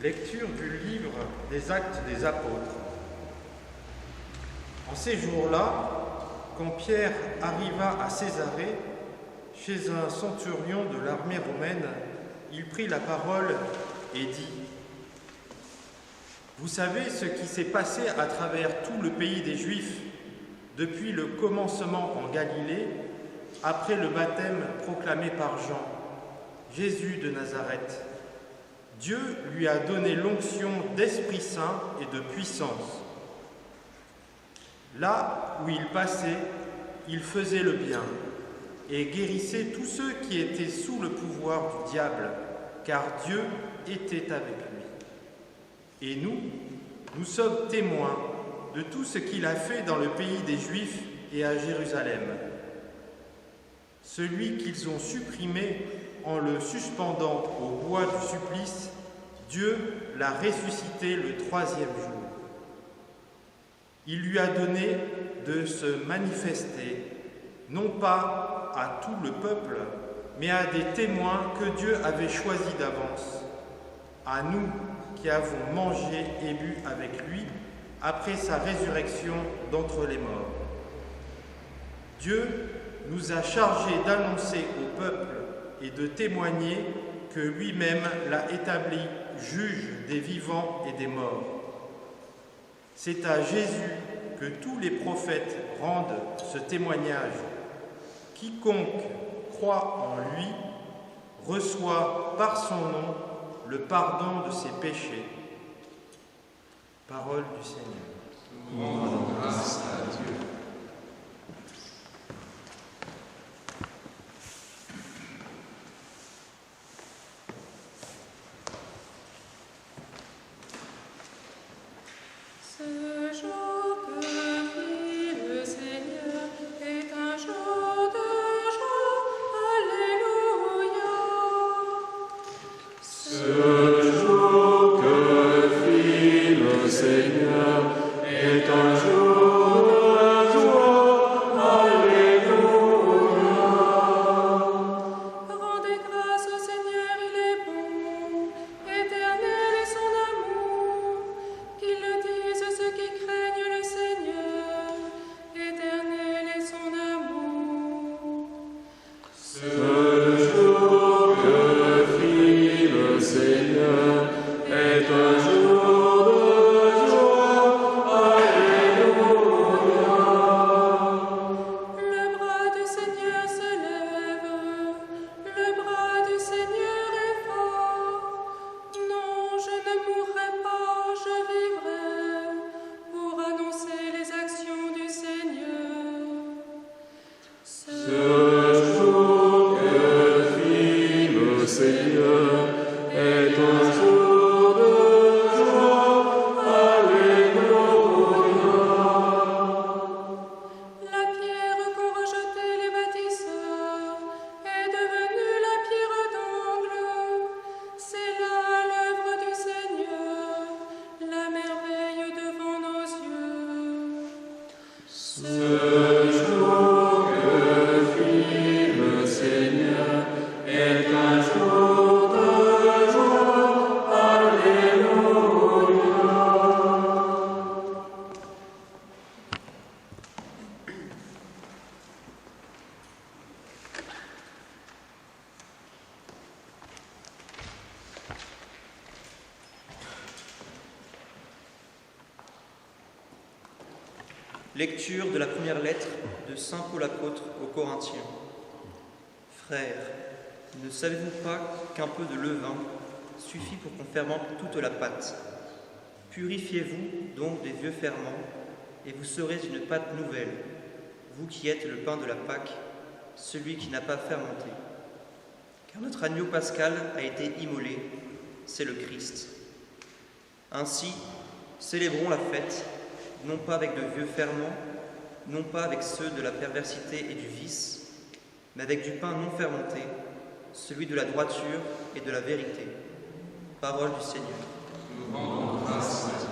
Lecture du livre des Actes des Apôtres. En ces jours-là, quand Pierre arriva à Césarée, chez un centurion de l'armée romaine, il prit la parole et dit : « Vous savez ce qui s'est passé à travers tout le pays des Juifs depuis le commencement en Galilée, après le baptême proclamé par Jean, Jésus de Nazareth. Dieu lui a donné l'onction d'Esprit Saint et de puissance. Là où il passait, il faisait le bien et guérissait tous ceux qui étaient sous le pouvoir du diable, car Dieu était avec lui. Et nous sommes témoins de tout ce qu'il a fait dans le pays des Juifs et à Jérusalem. Celui qu'ils ont supprimé en le suspendant au bois du supplice, Dieu l'a ressuscité le 3e jour. Il lui a donné de se manifester, non pas à tout le peuple, mais à des témoins que Dieu avait choisis d'avance, à nous qui avons mangé et bu avec lui après sa résurrection d'entre les morts. Dieu nous a chargés d'annoncer au peuple et de témoigner que lui-même l'a établi juge des vivants et des morts. C'est à Jésus que tous les prophètes rendent ce témoignage. Quiconque croit en lui reçoit par son nom le pardon de ses péchés. Parole du Seigneur. Rendons grâce à Dieu. Lecture de la première lettre de saint Paul apôtre aux Corinthiens. Frères, ne savez-vous pas qu'un peu de levain suffit pour qu'on fermente toute la pâte ? Purifiez-vous donc des vieux ferments, et vous serez une pâte nouvelle, vous qui êtes le pain de la Pâque, celui qui n'a pas fermenté. Car notre agneau pascal a été immolé, c'est le Christ. Ainsi, célébrons la fête, non pas avec de vieux ferments, non pas avec ceux de la perversité et du vice, mais avec du pain non fermenté, celui de la droiture et de la vérité. Parole du Seigneur. Nous rendons grâce à Dieu.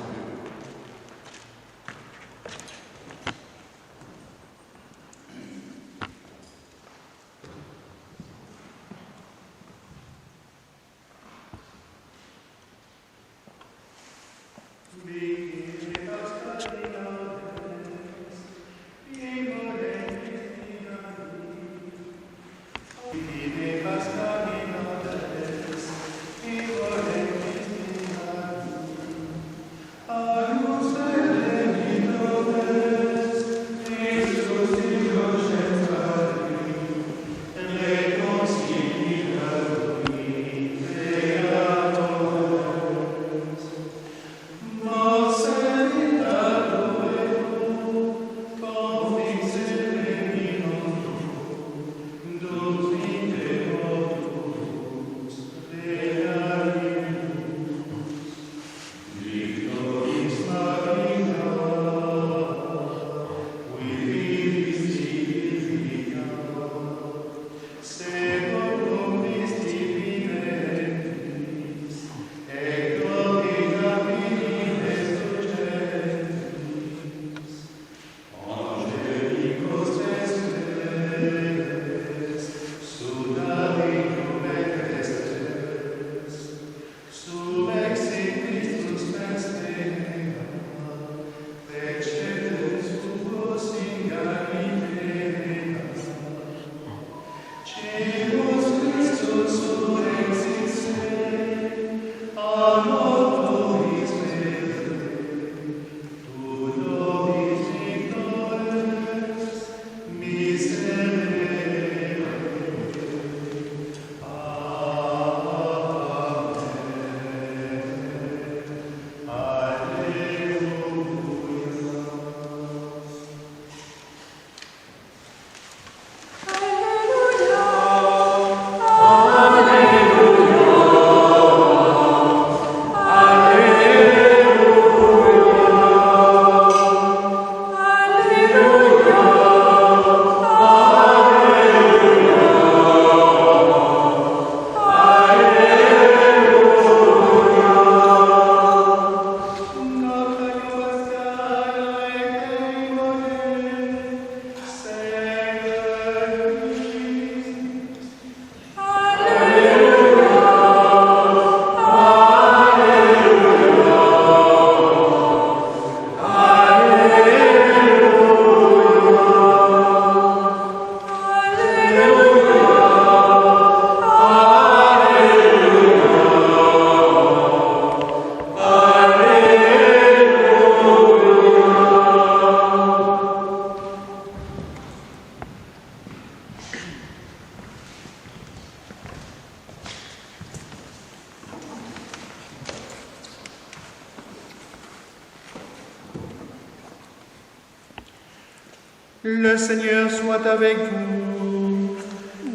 Le Seigneur soit avec vous.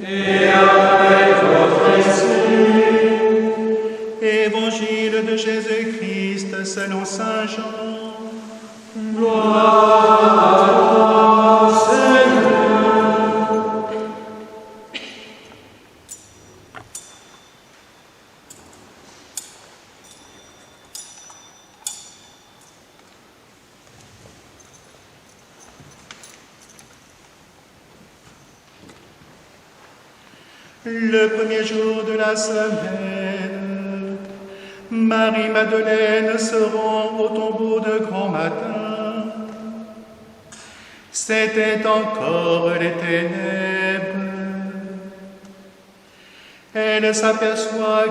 Et avec votre esprit. Évangile de Jésus-Christ selon saint Jean. Gloire à toi, Seigneur. Le premier jour de la semaine, Marie-Madeleine se rend au tombeau de grand matin. C'était encore les ténèbres. Elle s'aperçoit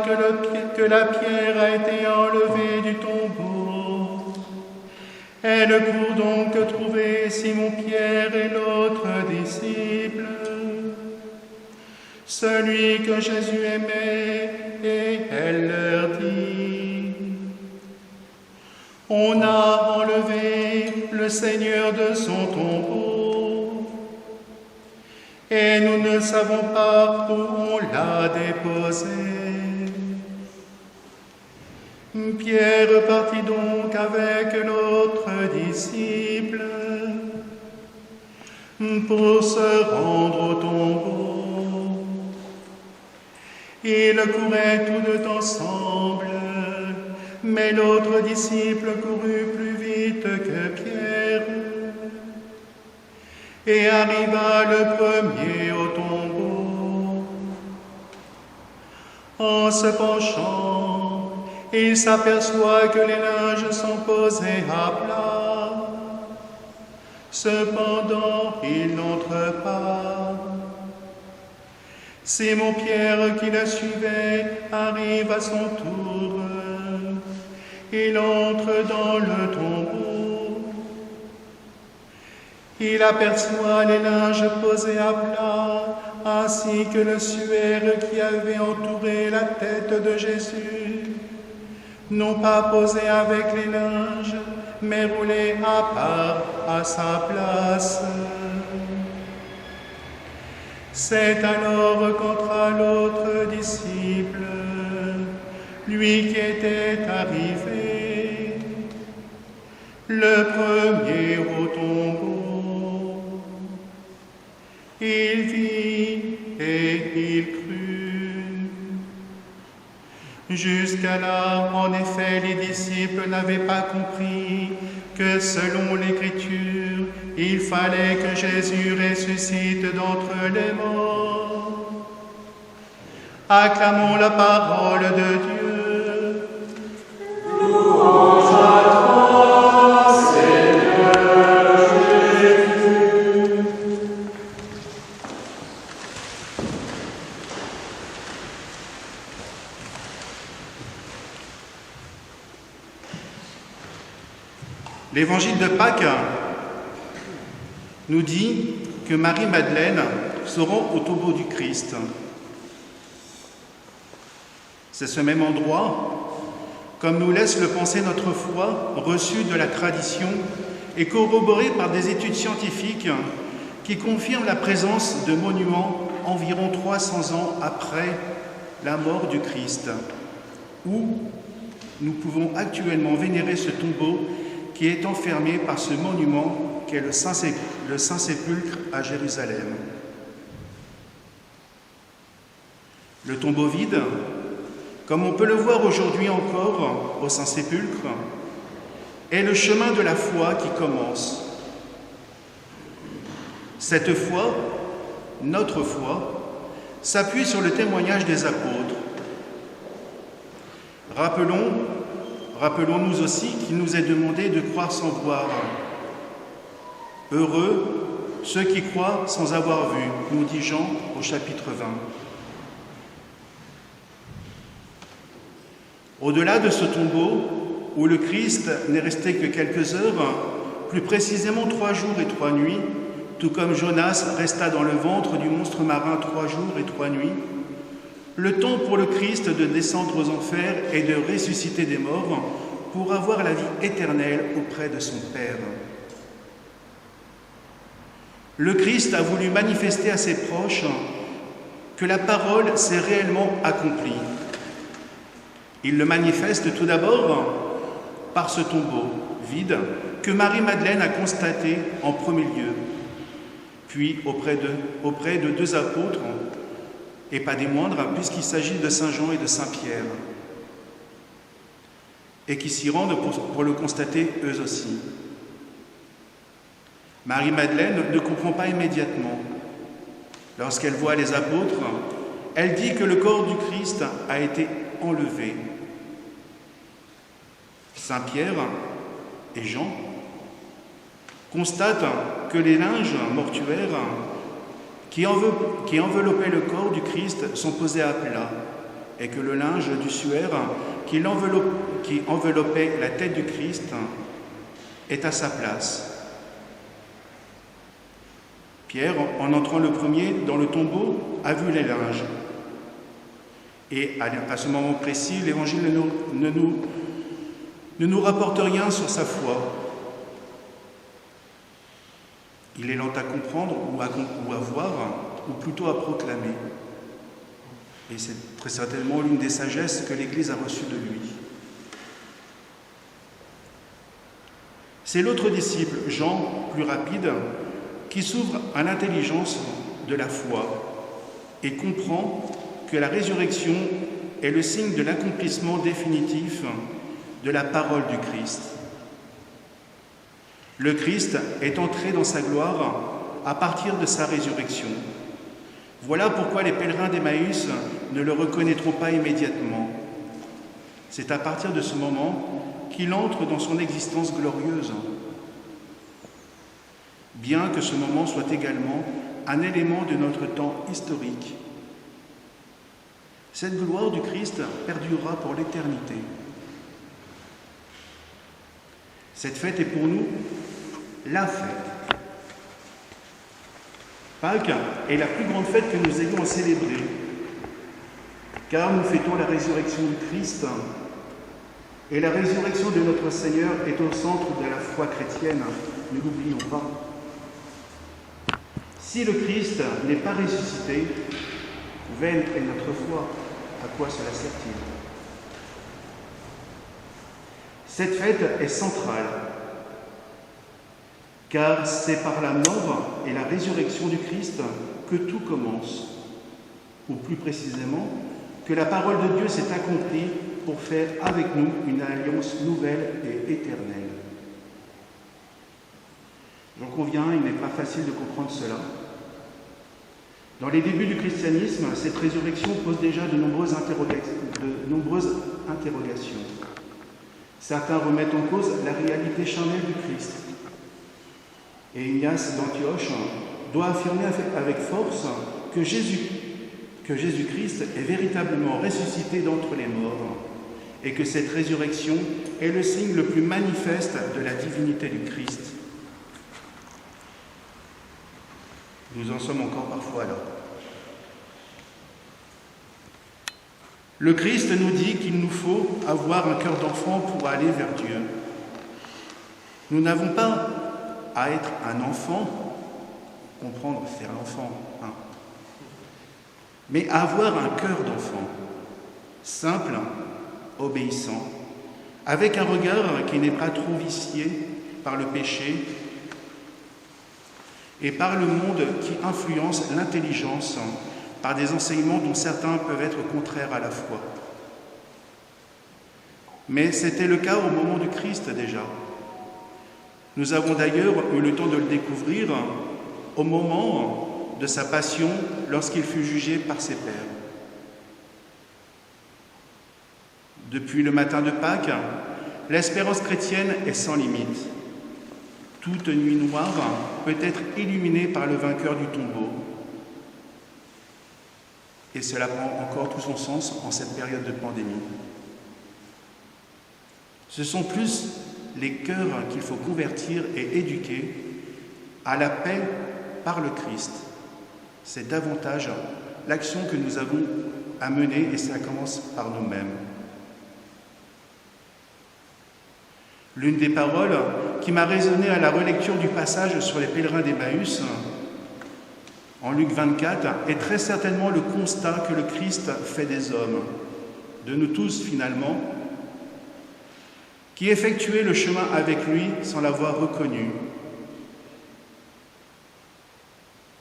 que la pierre a été enlevée du tombeau. Elle court donc trouver Simon-Pierre et l'autre disciple, celui que Jésus aimait, et elle leur dit: on a enlevé le Seigneur de son tombeau, et nous ne savons pas où on l'a déposé. Pierre partit donc avec l'autre disciple pour se rendre au tombeau. Ils couraient tous deux ensemble, mais l'autre disciple courut plus vite que Pierre et arriva le premier au tombeau. En se penchant, il s'aperçoit que les linges sont posés à plat. Cependant, il n'entre pas. Simon-Pierre, qui le suivait, arrive à son tour. Il entre dans le tombeau. Il aperçoit les linges posés à plat, ainsi que le suaire qui avait entouré la tête de Jésus, non pas posé avec les linges, mais roulé à part à sa place. C'est alors qu'entra l'autre disciple, lui qui était arrivé, le premier au tombeau. Il vit et il crut. Jusqu'à là, en effet, les disciples n'avaient pas compris que selon l'Écriture, il fallait que Jésus ressuscite d'entre les morts. Acclamons la parole de Dieu. Louange à toi, Seigneur Jésus. L'évangile de Pâques nous dit que Marie-Madeleine se rend au tombeau du Christ. C'est ce même endroit, comme nous laisse le penser notre foi, reçue de la tradition et corroborée par des études scientifiques qui confirment la présence de monuments environ 300 ans après la mort du Christ, où nous pouvons actuellement vénérer ce tombeau qui est enfermé par ce monument qu'est le Saint-Sépulcre à Jérusalem. Le tombeau vide, comme on peut le voir aujourd'hui encore au Saint-Sépulcre, est le chemin de la foi qui commence. Cette foi, notre foi, s'appuie sur le témoignage des apôtres. Rappelons-nous aussi qu'il nous est demandé de croire sans voir. Heureux ceux qui croient sans avoir vu, nous dit Jean au chapitre 20. Au-delà de ce tombeau, où le Christ n'est resté que quelques heures, plus précisément 3 jours et 3 nuits, tout comme Jonas resta dans le ventre du monstre marin 3 jours et 3 nuits, le temps pour le Christ de descendre aux enfers et de ressusciter des morts pour avoir la vie éternelle auprès de son Père. le Christ a voulu manifester à ses proches que la parole s'est réellement accomplie. Il le manifeste tout d'abord par ce tombeau vide que Marie-Madeleine a constaté en premier lieu, puis auprès de 2 apôtres, et pas des moindres, puisqu'il s'agit de Saint Jean et de Saint Pierre, et qui s'y rendent pour le constater eux aussi. Marie-Madeleine ne comprend pas immédiatement. Lorsqu'elle voit les apôtres, elle dit que le corps du Christ a été enlevé. Saint Pierre et Jean constatent que les linges mortuaires qui enveloppaient le corps du Christ sont posés à plat et que le linge du suaire qui enveloppait la tête du Christ est à sa place. Pierre, en entrant le premier dans le tombeau, a vu les linges. Et à ce moment précis, l'Évangile ne nous rapporte rien sur sa foi. Il est lent à comprendre ou à voir, ou plutôt à proclamer. Et c'est très certainement l'une des sagesses que l'Église a reçues de lui. C'est l'autre disciple, Jean, plus rapide, qui s'ouvre à l'intelligence de la foi et comprend que la résurrection est le signe de l'accomplissement définitif de la parole du Christ. Le Christ est entré dans sa gloire à partir de sa résurrection. Voilà pourquoi les pèlerins d'Emmaüs ne le reconnaîtront pas immédiatement. C'est à partir de ce moment qu'il entre dans son existence glorieuse, bien que ce moment soit également un élément de notre temps historique. Cette gloire du Christ perdurera pour l'éternité. Cette fête est pour nous la fête. Pâques est la plus grande fête que nous ayons à célébrer, car nous fêtons la résurrection du Christ, et la résurrection de notre Seigneur est au centre de la foi chrétienne, ne l'oublions pas. Si le Christ n'est pas ressuscité, vaine est notre foi. À quoi cela sert-il? Cette fête est centrale, car c'est par la mort et la résurrection du Christ que tout commence, ou plus précisément, que la parole de Dieu s'est accomplie pour faire avec nous une alliance nouvelle et éternelle. J'en conviens, il n'est pas facile de comprendre cela. Dans les débuts du christianisme, cette résurrection pose déjà de nombreuses interrogations. Certains remettent en cause la réalité charnelle du Christ. Et Ignace d'Antioche doit affirmer avec force que Jésus-Christ est véritablement ressuscité d'entre les morts et que cette résurrection est le signe le plus manifeste de la divinité du Christ. Nous en sommes encore parfois là. Le Christ nous dit qu'il nous faut avoir un cœur d'enfant pour aller vers Dieu. Nous n'avons pas à être un enfant, comprendre, faire l'enfant, mais à avoir un cœur d'enfant, simple, obéissant, avec un regard qui n'est pas trop vicié par le péché et par le monde qui influence l'intelligence par des enseignements dont certains peuvent être contraires à la foi. Mais c'était le cas au moment du Christ déjà. Nous avons d'ailleurs eu le temps de le découvrir au moment de sa passion lorsqu'il fut jugé par ses pairs. Depuis le matin de Pâques, l'espérance chrétienne est sans limite. Toute nuit noire peut être illuminée par le vainqueur du tombeau. Et cela prend encore tout son sens en cette période de pandémie. Ce sont plus les cœurs qu'il faut convertir et éduquer à la paix par le Christ. C'est davantage l'action que nous avons à mener et cela commence par nous-mêmes. L'une des paroles qui m'a résonné à la relecture du passage sur les pèlerins d'Emmaüs en Luc 24 est très certainement le constat que le Christ fait des hommes, de nous tous finalement, qui effectuaient le chemin avec lui sans l'avoir reconnu.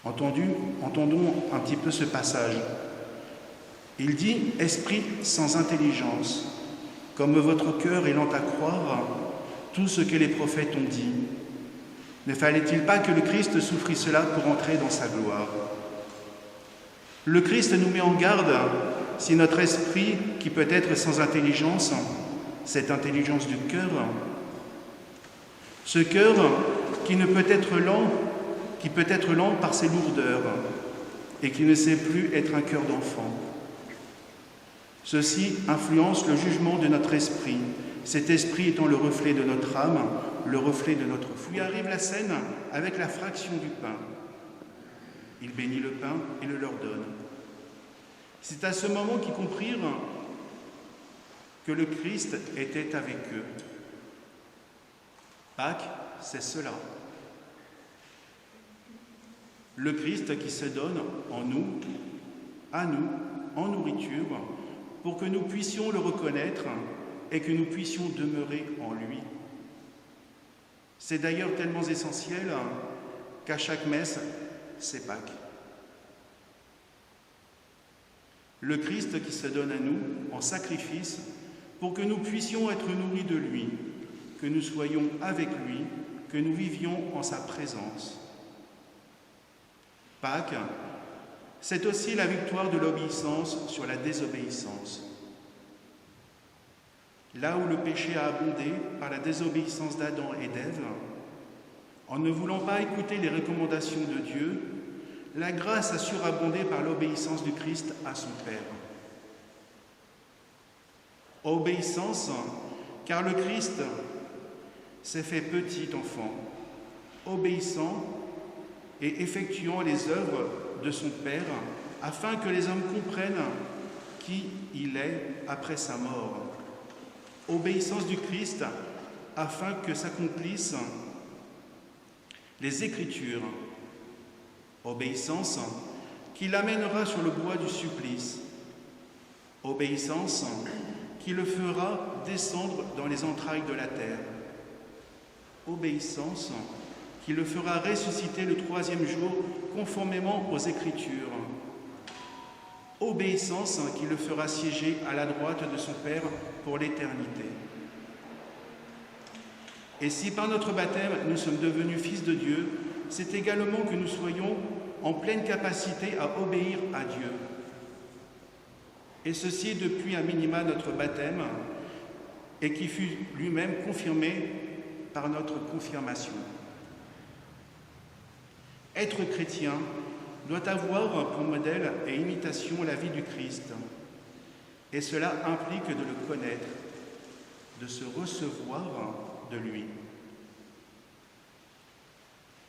Entendons un petit peu ce passage. Il dit « Esprit sans intelligence, comme votre cœur est lent à croire tout ce que les prophètes ont dit. Ne fallait-il pas que le Christ souffrit cela pour entrer dans sa gloire ?» Le Christ nous met en garde si notre esprit, qui peut être sans intelligence, cette intelligence du cœur, ce cœur qui ne peut être lent, qui peut être lent par ses lourdeurs et qui ne sait plus être un cœur d'enfant. Ceci influence le jugement de notre esprit, cet esprit étant le reflet de notre âme, le reflet de notre foi. Puis arrive la scène avec la fraction du pain. Il bénit le pain et le leur donne. C'est à ce moment qu'ils comprirent que le Christ était avec eux. Pâques, c'est cela. Le Christ qui se donne en nous, à nous, en nourriture, pour que nous puissions le reconnaître et que nous puissions demeurer en lui. C'est d'ailleurs tellement essentiel qu'à chaque messe, c'est Pâques. Le Christ qui se donne à nous en sacrifice pour que nous puissions être nourris de lui, que nous soyons avec lui, que nous vivions en sa présence. Pâques, c'est aussi la victoire de l'obéissance sur la désobéissance. Là où le péché a abondé par la désobéissance d'Adam et d'Ève, en ne voulant pas écouter les recommandations de Dieu, la grâce a surabondé par l'obéissance du Christ à son Père. Obéissance, car le Christ s'est fait petit enfant, obéissant et effectuant les œuvres de son Père, afin que les hommes comprennent qui il est après sa mort. Obéissance du Christ, afin que s'accomplissent les Écritures. Obéissance qui l'amènera sur le bois du supplice. Obéissance qui le fera descendre dans les entrailles de la terre. Obéissance qui le fera ressusciter le 3e jour conformément aux Écritures. Obéissance qui le fera siéger à la droite de son Père pour l'éternité. Et si par notre baptême nous sommes devenus fils de Dieu, c'est également que nous soyons en pleine capacité à obéir à Dieu. Et ceci depuis un minima notre baptême, et qui fut lui-même confirmé par notre confirmation. Être chrétien doit avoir pour modèle et imitation la vie du Christ, et cela implique de le connaître, de se recevoir de lui.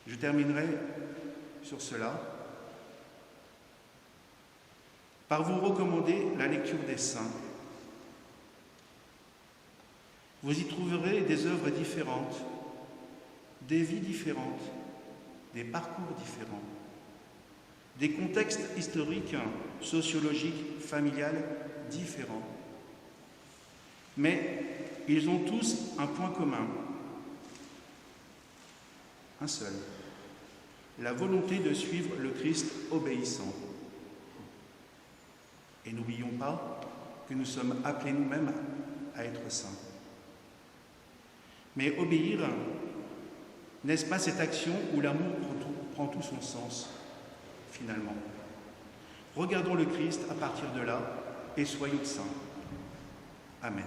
Je terminerai sur cela par vous recommander la lecture des saints. Vous y trouverez des œuvres différentes, des vies différentes, des parcours différents, des contextes historiques, sociologiques, familiales différents. Mais ils ont tous un point commun, un seul, la volonté de suivre le Christ obéissant. Et n'oublions pas que nous sommes appelés nous-mêmes à être saints. Mais obéir, n'est-ce pas cette action où l'amour prend tout son sens, finalement? Regardons le Christ à partir de là et soyons saints. Amen.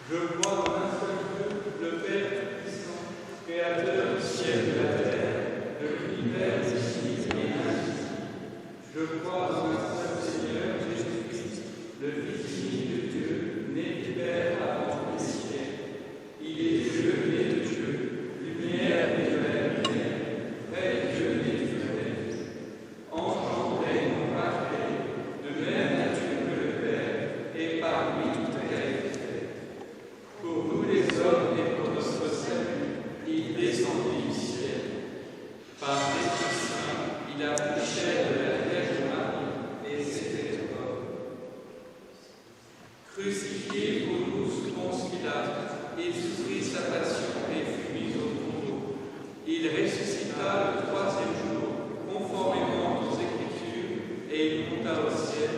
Je crois en un seul Dieu, le Père Tout-Puissant, Créateur du ciel et de la terre, de l'univers visible et invisible. Je crois en un seul Seigneur, Jésus-Christ, le Fils unique de Dieu, né du Père avant les siècles. Il est Dieu, né de Dieu, lumière né de la lumière, vrai Dieu né du vrai. Engendré, non pas créé, de même nature que le Père, et par lui tout a été fait. Pour nous les hommes et pour notre salut, il descendit du ciel. Par l'Esprit Saint, il a pris chair de la Vierge Marie et s'est fait homme. Crucifié pour nous sous Ponce Pilate, il souffrit sa passion et fut mis au tombeau. Il ressuscita le troisième jour, conformément aux Écritures, et il monta au ciel.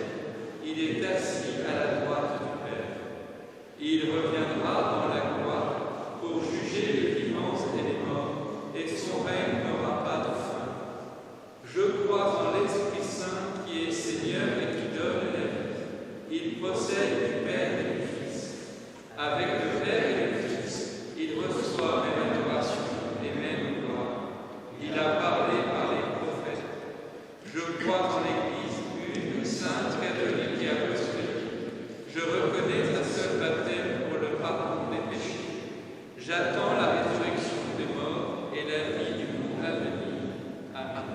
Il est assis à la droite du Père. Il reviendra dans la gloire pour juger les vivants et les morts, et son règne n'aura pas de fin. Je crois en l'Esprit Saint qui est Seigneur et qui donne la vie. Il procède du Père et du Fils. Avec le Père et le Fils, il reçoit même adoration et même gloire. Il a parlé par les prophètes. Je crois en l'Église une, sainte, catholique et apostolique. Je reconnais un seul baptême pour le pardon des péchés. J'attends la résurrection des morts et la vie du monde à venir. Amen.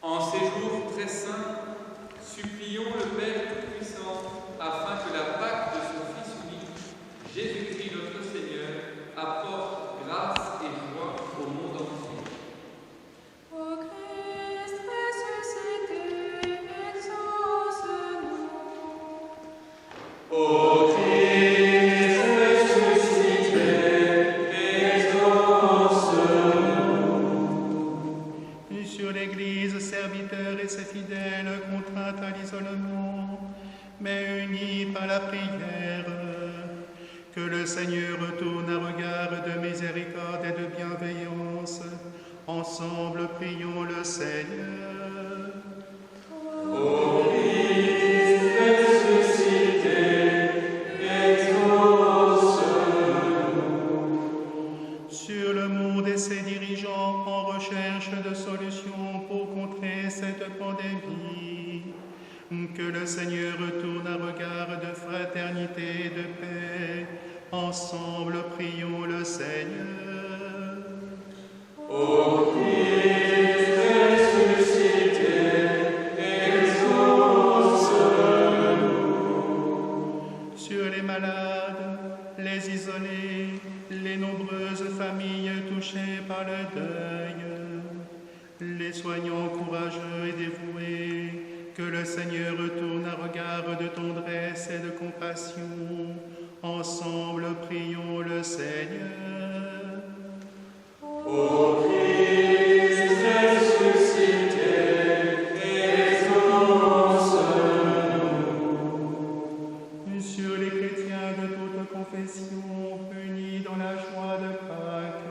En ces jours très saints, supplions le Père Tout-Puissant afin que la Pâque de son Fils unique, Jésus-Christ notre Seigneur, apporte grâce et joie au monde entier. Ô Christ ressuscité, exauce-nous. Ô Christ ressuscité, exauce-nous. Sur l'Église, serviteurs et ses fidèles, contraints à l'isolement, mais unis par la prière, que le Seigneur retourne un regard de miséricorde et de bienveillance. Ensemble, prions le Seigneur. Ô Christ ressuscité, exauce-nous. Sur le monde et ses dirigeants en recherche de solutions pour contrer cette pandémie, que le Seigneur retourne un regard de fraternité et de paix. Ensemble, prions le Seigneur. Ô Christ ressuscité, exauce-nous. Sur les malades, les isolés, les nombreuses familles touchées par le deuil, les soignants courageux et dévoués, que le Seigneur retourne un regard de tendresse et de compassion. Ensemble, prions le Seigneur. Ô Christ ressuscité, exauce-nous. Sur les chrétiens de toute confession, unis dans la joie de Pâques,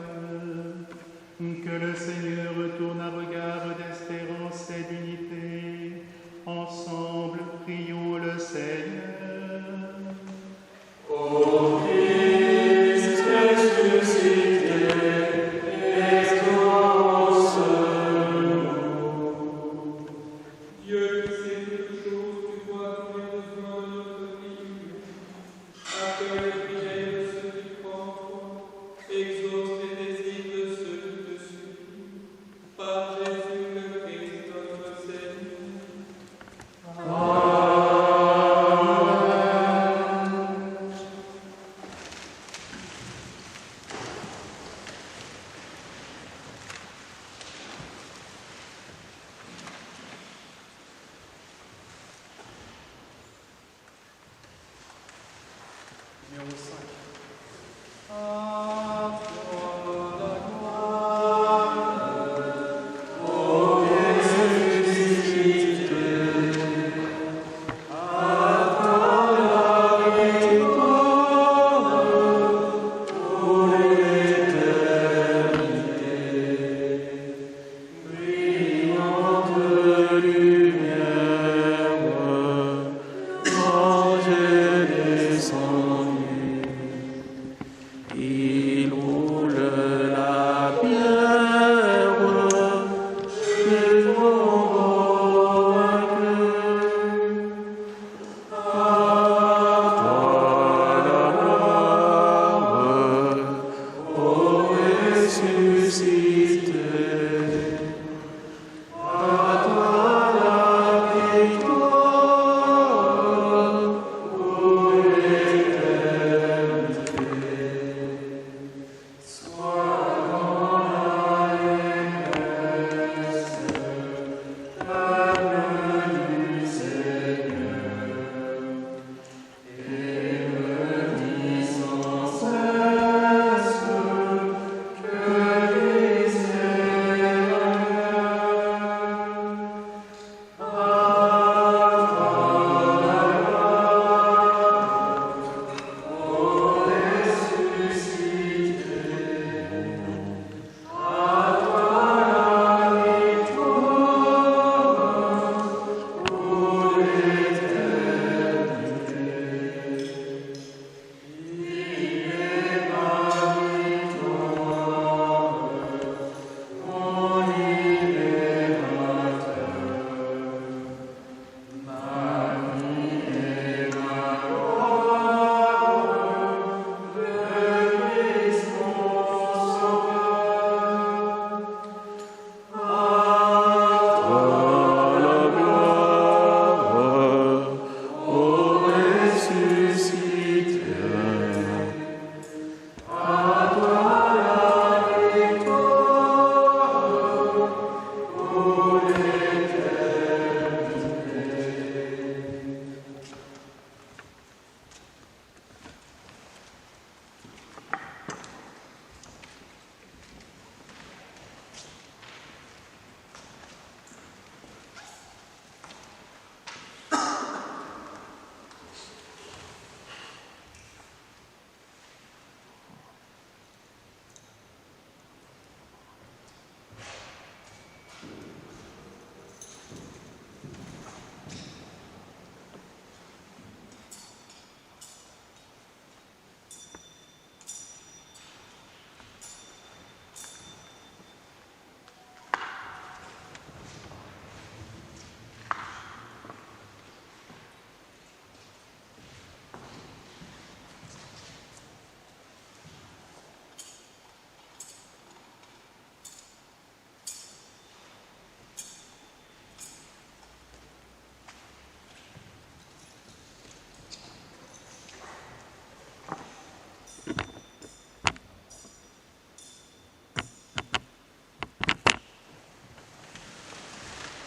que le Seigneur retourne un regard d'espérance et d'unité. Ensemble, prions le Seigneur. Ô Christ ressuscité, exauce-nous. Dieu qui sait toutes choses, tu vois tous les besoins de notre vie. Accueille les prières de ceux qui croient en toi, exauce les désirs de ceux qui te supplient. Par Jésus le Christ, notre Seigneur.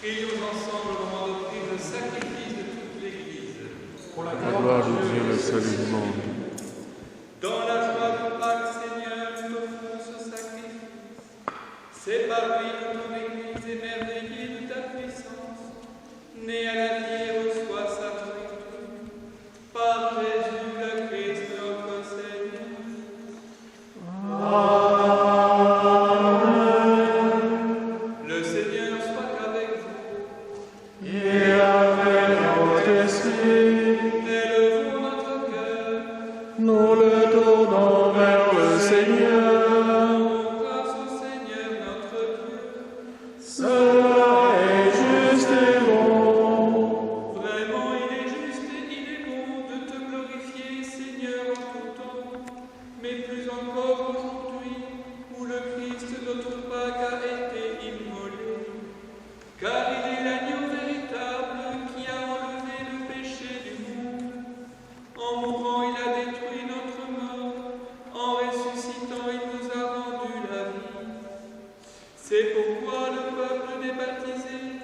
Prions ensemble au moment d'offrir le sacrifice de toute l'Église. Pour la gloire de Dieu, le salut du monde. Dans la joie de Pâques, Seigneur, nous offrons ce sacrifice. C'est par lui que ton Église, émerveillée de ta puissance, née à la vie et reçoit sa nourriture. Par Jésus le Christ, notre Seigneur. Le Seigneur soit avec vous. Et avec votre esprit, Élevons notre cœur. nous le tournons vers le Seigneur. Rendons grâce au Seigneur notre Dieu. Cela est juste et bon. Vraiment, il est juste et il est bon de te glorifier, Seigneur, en tout temps, mais plus encore aujourd'hui, où le Christ, notre Pâques, a été immolé. Car il est l'agneau véritable qui a enlevé le péché du monde. En mourant, il a détruit notre mort. En ressuscitant, il nous a rendu la vie. C'est pourquoi le peuple des baptisés,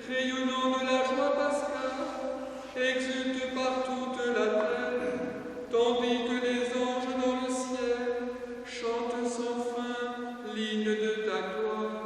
rayonnant de la joie pascale, exulte par toute la terre, tandis que les anges dans le ciel chantent sans fin l'hymne de ta gloire.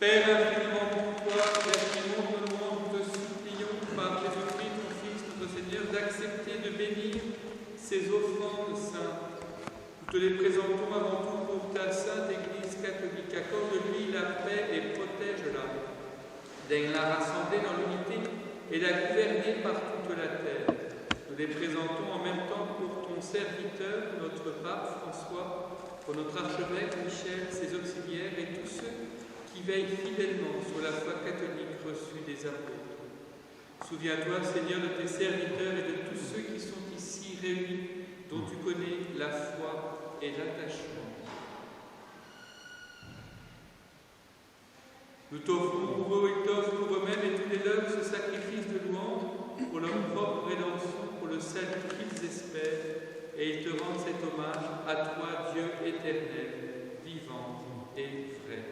Père infiniment pour toi, qui as fait le monde, nous te supplions par Jésus-Christ, ton Fils, notre Seigneur, d'accepter de bénir ces offrandes saintes. Nous te les présentons avant tout pour ta sainte Église catholique. Accorde-lui la paix et protège-la. Daigne la rassembler dans l'unité et la gouverner par toute la terre. Nous les présentons en même temps pour ton serviteur, notre pape François, pour notre archevêque Michel, ses auxiliaires et tous ceux qui veillent fidèlement sur la foi catholique reçue des apôtres. Souviens-toi, Seigneur, de tes serviteurs et de tous ceux qui sont ici réunis, dont tu connais la foi et l'attachement. Nous t'offrons pour eux, ils t'offrent pour eux-mêmes et tous les leurs ce sacrifice de louange pour leur propre rédemption, pour le salut qu'ils espèrent, et ils te rendent cet hommage à toi, Dieu éternel, vivant et vrai.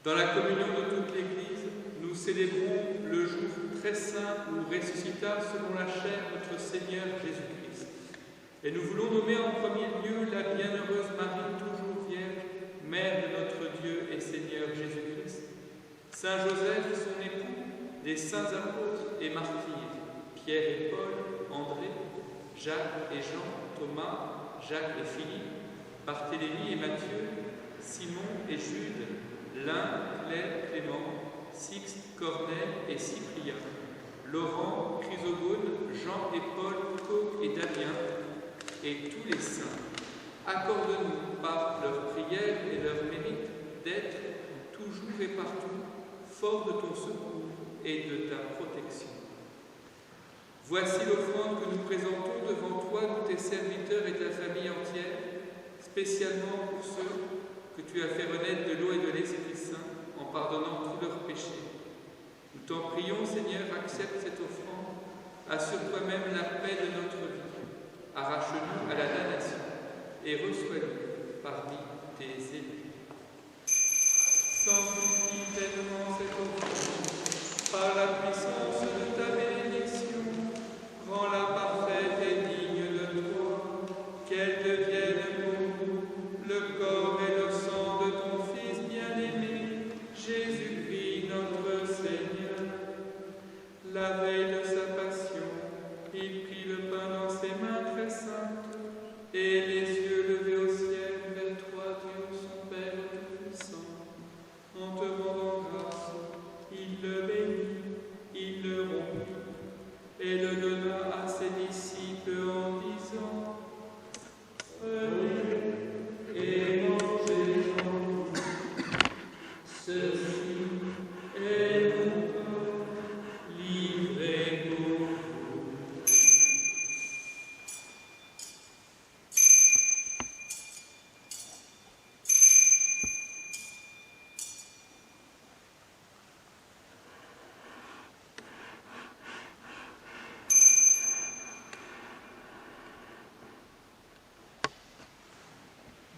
Dans la communion de toute l'Église, nous célébrons le jour très saint où ressuscita selon la chair notre Seigneur Jésus-Christ. Et nous voulons nommer en premier lieu la bienheureuse Marie, toujours vierge, Mère de notre Dieu et Seigneur Jésus-Christ, Saint Joseph, son époux, les saints apôtres et martyrs, Pierre et Paul, André, Jacques et Jean, Thomas, Jacques et Philippe, Barthélemy et Matthieu, Simon et Jude, L'un, Claire, Clément, Sixte, Corneille et Cyprien, Laurent, Chrysogone, Jean et Paul, Coq et Damien, et tous les saints. Accorde-nous par leurs prières et leurs mérites d'être toujours et partout fort de ton secours et de ta protection. Voici l'offrande que nous présentons devant toi, nous tes serviteurs et ta famille entière, spécialement pour ceux que tu as fait renaître de l'eau et de l'Esprit Saint, en pardonnant tous leurs péchés. Nous t'en prions, Seigneur, accepte cette offrande, assure toi-même la paix de notre vie, arrache-nous à la damnation et reçois-nous parmi tes élus. Sanctifie pleinement cette offrande par la puissance de ta bénédiction, rends-la parfaite et digne de toi, qu'elle devienne pour nous le corps et le sang de ton Fils bien-aimé, Jésus-Christ notre Seigneur. La veille de sa passion, il prit le pain dans ses mains très saintes, et les yeux levés au ciel vers toi, Dieu, son Père Tout-Puissant. En te rendant grâce, il le bénit, il le rompit, et le donna à ses disciples en disant: Prenez et mangez-en, ceci est mon corps livré pour vous.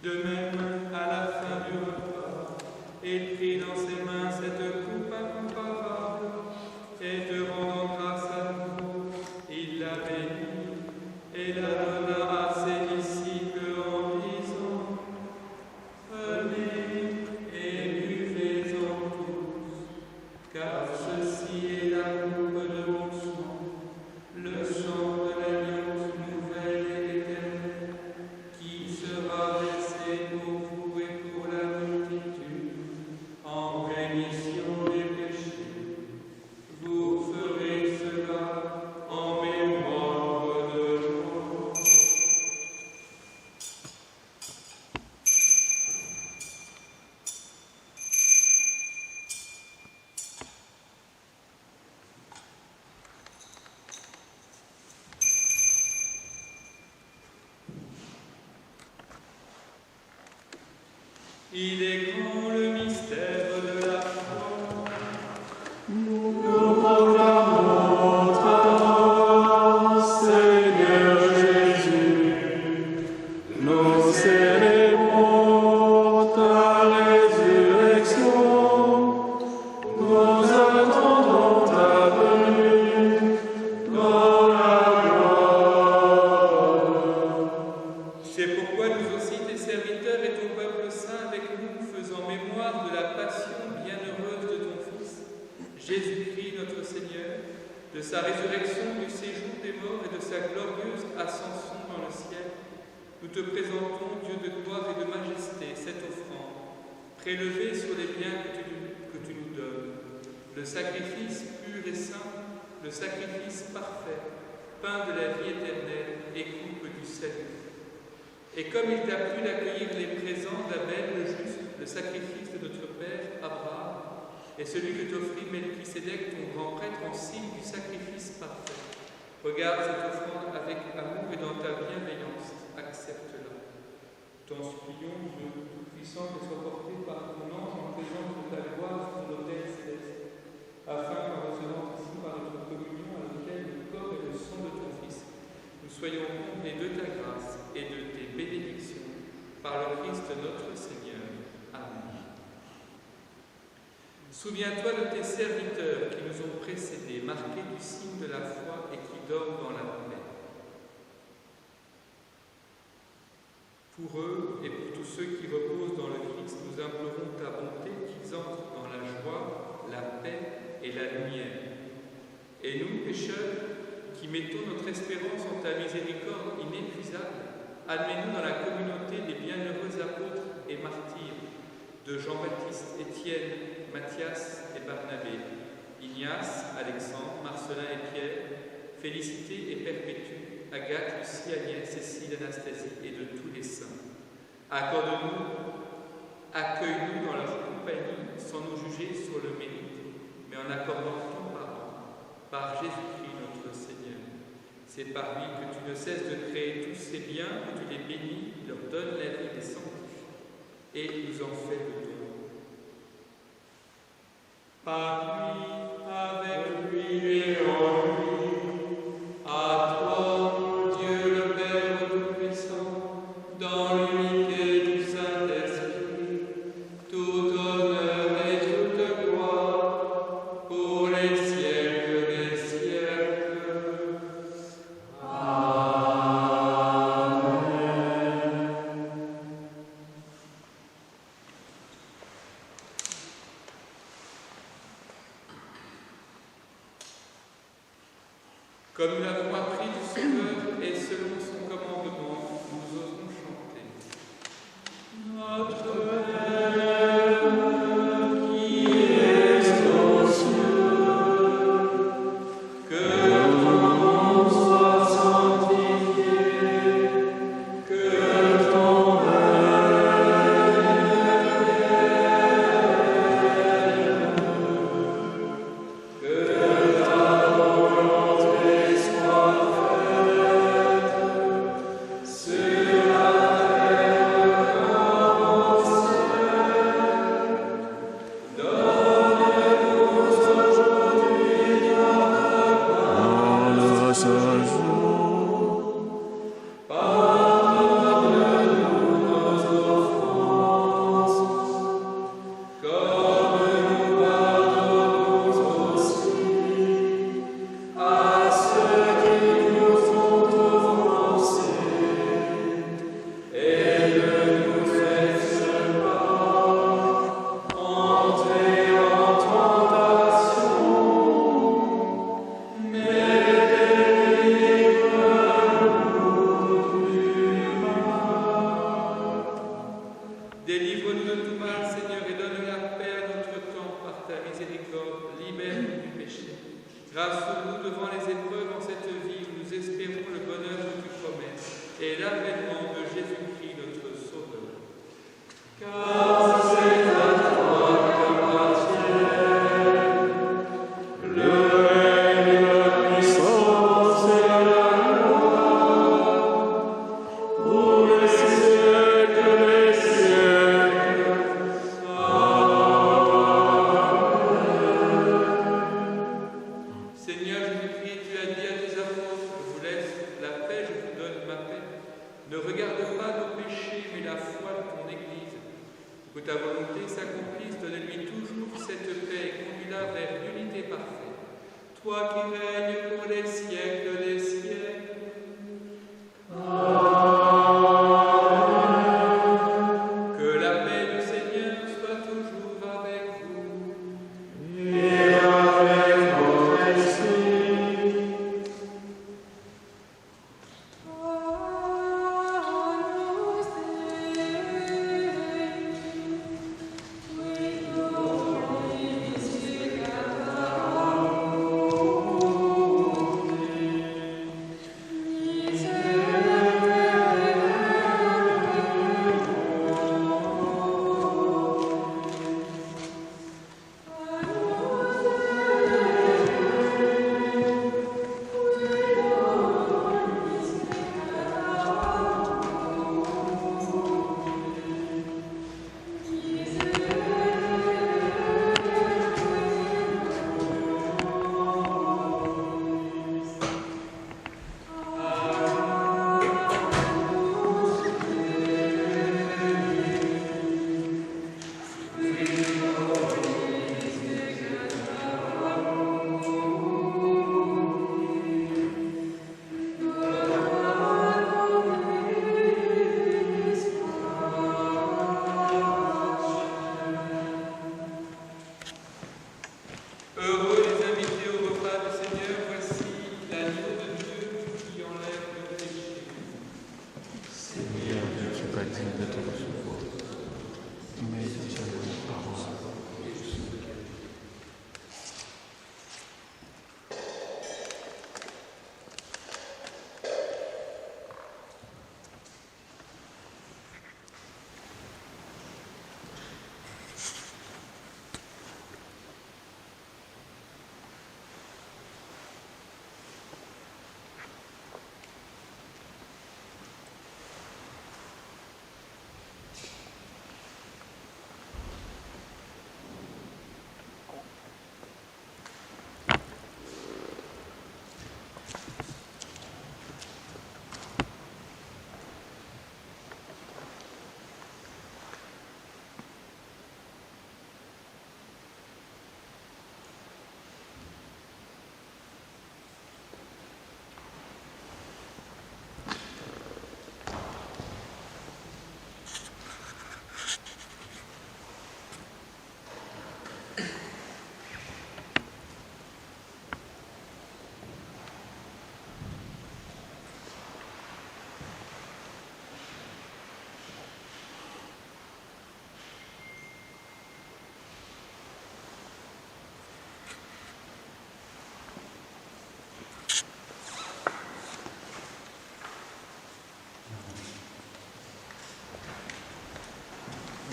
De même, à la fin du repas, il prit dans ses mains cette coupe incomparable, et te rendant grâce à nous, il la bénit et la donna à ses disciples en disant: Prenez et buvez-en tous, car ceci est la coupe de mon sang, le sang de l'alliance nouvelle et éternelle, qui sera versé pour vous et pour la multitude, en rémission des péchés. Vous ferez cela en mémoire de moi. Il est grand le mystère de la foi. Nous proclamons ta mort, Seigneur Jésus. Nous célébrons ta résurrection. Nous attendons ta venue dans la gloire. C'est pourquoi nous aussi, tes serviteurs et ton peuple saint, avec nous, faisant mémoire de la passion bienheureuse de ton Fils, Jésus-Christ notre Seigneur, de sa résurrection, du séjour des morts et de sa glorieuse ascension dans le ciel, nous te présentons, Dieu de gloire et de majesté, cette offrande, prélevée sur les biens que tu nous donnes, le sacrifice pur et saint, le sacrifice parfait, pain de la vie éternelle et coupe du salut. Et comme il t'a plu d'accueillir les présents d'Abel le juste, le sacrifice de notre père Abraham, et celui que t'offrit Melchisédek, ton grand prêtre, en signe du sacrifice parfait, regarde cette offrande avec amour et dans ta bienveillance, accepte-la. T'en supplions, Dieu Tout-Puissant, qu'elle soit portée par ton ange en présence de ta gloire sur l'autel céleste, afin qu'en recevant ici par notre communion à l'autel le corps et le sang de ton Fils, nous soyons comblés de ta grâce et de tes bénédictions, par le Christ notre Seigneur. Amen. Souviens-toi de tes serviteurs qui nous ont précédés, marqués du signe de la foi et qui dorment dans la paix. Pour eux et pour tous ceux qui reposent dans le Christ, nous implorons ta bonté qu'ils entrent dans la joie, la paix et la lumière. Et nous, pécheurs, qui mettons notre espérance en ta miséricorde inépuisable, admets-nous dans la communauté des bienheureux apôtres et martyrs de Jean-Baptiste, Étienne, Matthias et Barnabé, Ignace, Alexandre, Marcelin et Pierre, Félicité et Perpétue, Agathe, Lucie, Agnès, Cécile, Anastasie et de tous les saints. Accorde-nous, accueille-nous dans leur compagnie sans nous juger sur le mérite, mais en accordant ton pardon par Jésus-Christ notre Seigneur. C'est par lui que tu ne cesses de créer tous ces biens, que tu les bénis, leur donnes la vie des sanctifs, et nous en fais le don. Par lui, avec lui et en lui, à toi, Dieu le Père Tout-Puissant, dans l'unité du Saint-Esprit, tout honneur et toute gloire, pour les siècles des siècles. Comme nous l'avons appris du Sauveur et selon son commandement, nous osons chanter. Notre Père, qui es aux cieux, que ton nom soit sanctifié, que ton règne vienne, que ta volonté soit faite sur la terre comme au ciel. Donne-nous aujourd'hui notre pain de ce jour. Pardonne-nous nos offenses, comme nous pardonnons aussi à ceux qui nous ont offensés, et ne nous laisse pas entrer en tentation, mais délivre-nous du mal. Délivre-nous de tout mal, Seigneur, et donne la paix à notre temps par ta miséricorde. Libère-nous du péché. Grâce-nous devant les épreuves en cette vie où nous espérons le bonheur que tu promets et l'avènement de Jésus-Christ notre Sauveur. Car c'est à toi qu'appartiennent le règne, la puissance et la gloire pour les siècles des siècles. Seigneur Jésus-Christ, tu as dit à tes apôtres, je vous laisse la paix, je vous donne ma paix. Ne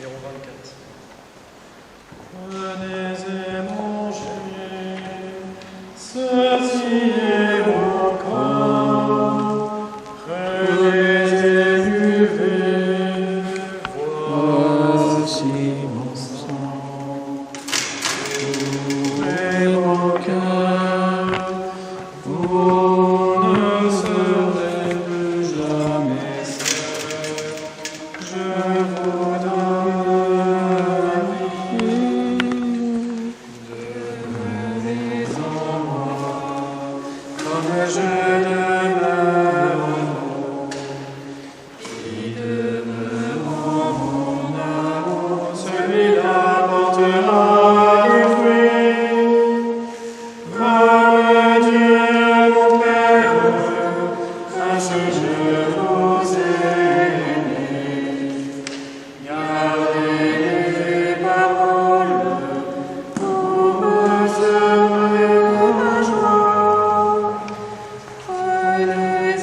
numéro 24. Venez et mangez, ceci est mon corps. Prenez et buvez, voici mon sang. Ouvrez mon cœur, vous ne serez plus jamais seul. Je vous donne la vie. Devenez-en moi, comme je demeure en vous. Qui demeure en mon amour, celui-là portera du fruit. Comme Dieu mon Père, ainsi je vous ai aimé. Gardez les paroles pour me semer ma joie. Prenez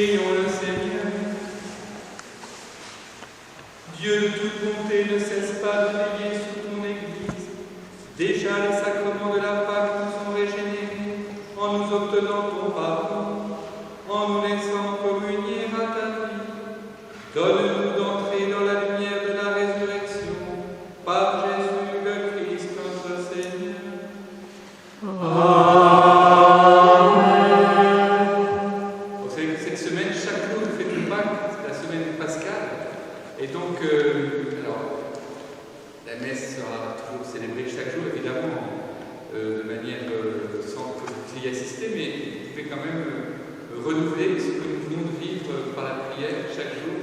Prions le Seigneur. Dieu de toute bonté, ne cesse pas de veiller sur ton Église. Déjà les sacrements de la Pâque nous ont régénérés en nous obtenant ton pardon, en nous laissant communier à ta vie. Donne-nous d'entrer dans la lumière de la résurrection par Jésus le Christ notre Seigneur. Vous savez que cette semaine, chaque jour, nous fêtons Pâques, c'est la semaine pascale. Et donc, alors, la messe sera toujours célébrée chaque jour, évidemment, de manière sans que vous y assistez, mais vous pouvez quand même renouveler ce que nous venons de vivre par la prière chaque jour,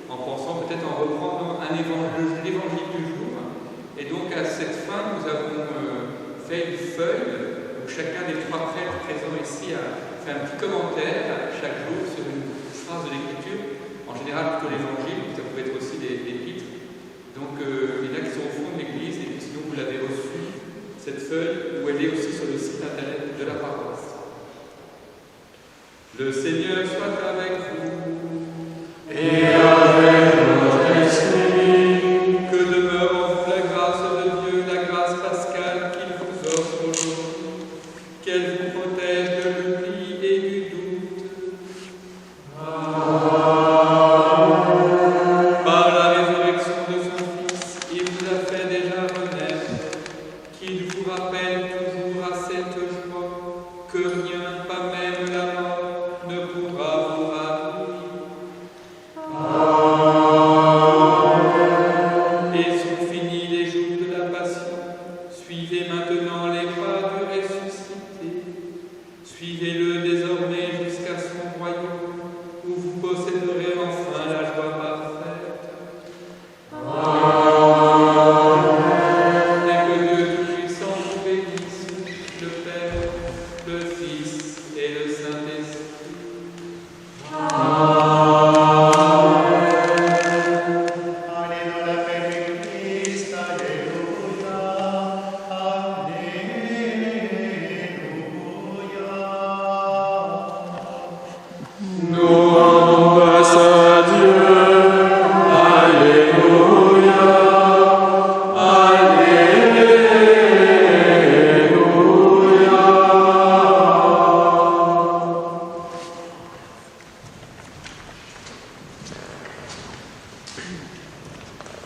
en pensant peut-être en reprendre l'évangile du jour. Et donc, à cette fin, nous avons fait une feuille où chacun des trois prêtres présents ici a fait un petit commentaire chaque jour sur une phrase de l'Écriture, en général plutôt l'Évangile, ça pouvait être aussi des pitres. Donc il y en a qui sont au fond de l'Église, et puis sinon vous l'avez reçue, cette feuille, où elle est aussi sur le site internet de la paroisse. Le Seigneur soit avec vous. Et avec votre esprit. Que demeure en vous la grâce de Dieu, la grâce pascale qu'il vous offre aujourd'hui, qu'elle vous protège de l'oubli et du doute. Par la résurrection de son Fils, il vous a fait déjà renaître, qu'il vous rappelle toujours à cette joie que rien, pas même la mort, ne pourra vous ravir. Et sont finis les jours de la passion. Suivez maintenant les pas du ressuscité. Suivez-le désormais jusqu'à son royaume, où vous posséderez enfin la joie parfaite. Et que Dieu Tout-Puissant vous bénisse, le Père, le Fils et le Saint-Esprit. Allez dans la paix du Christ, alléluia, alléluia. Nous rendons grâce à Dieu. Alléluia. Alléluia.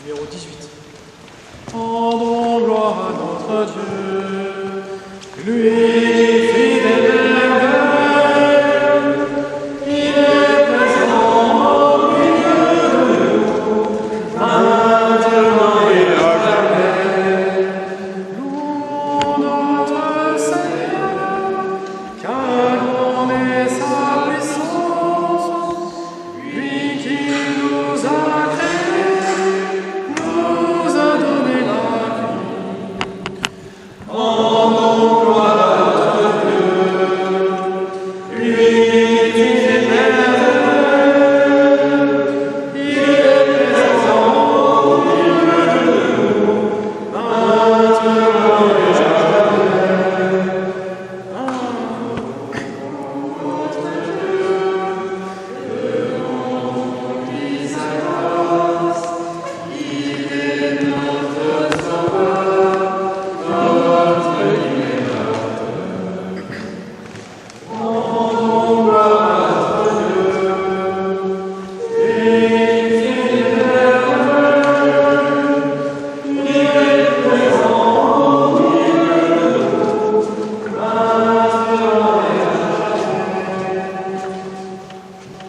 Numéro 18. Rendons gloire à notre Dieu. Lui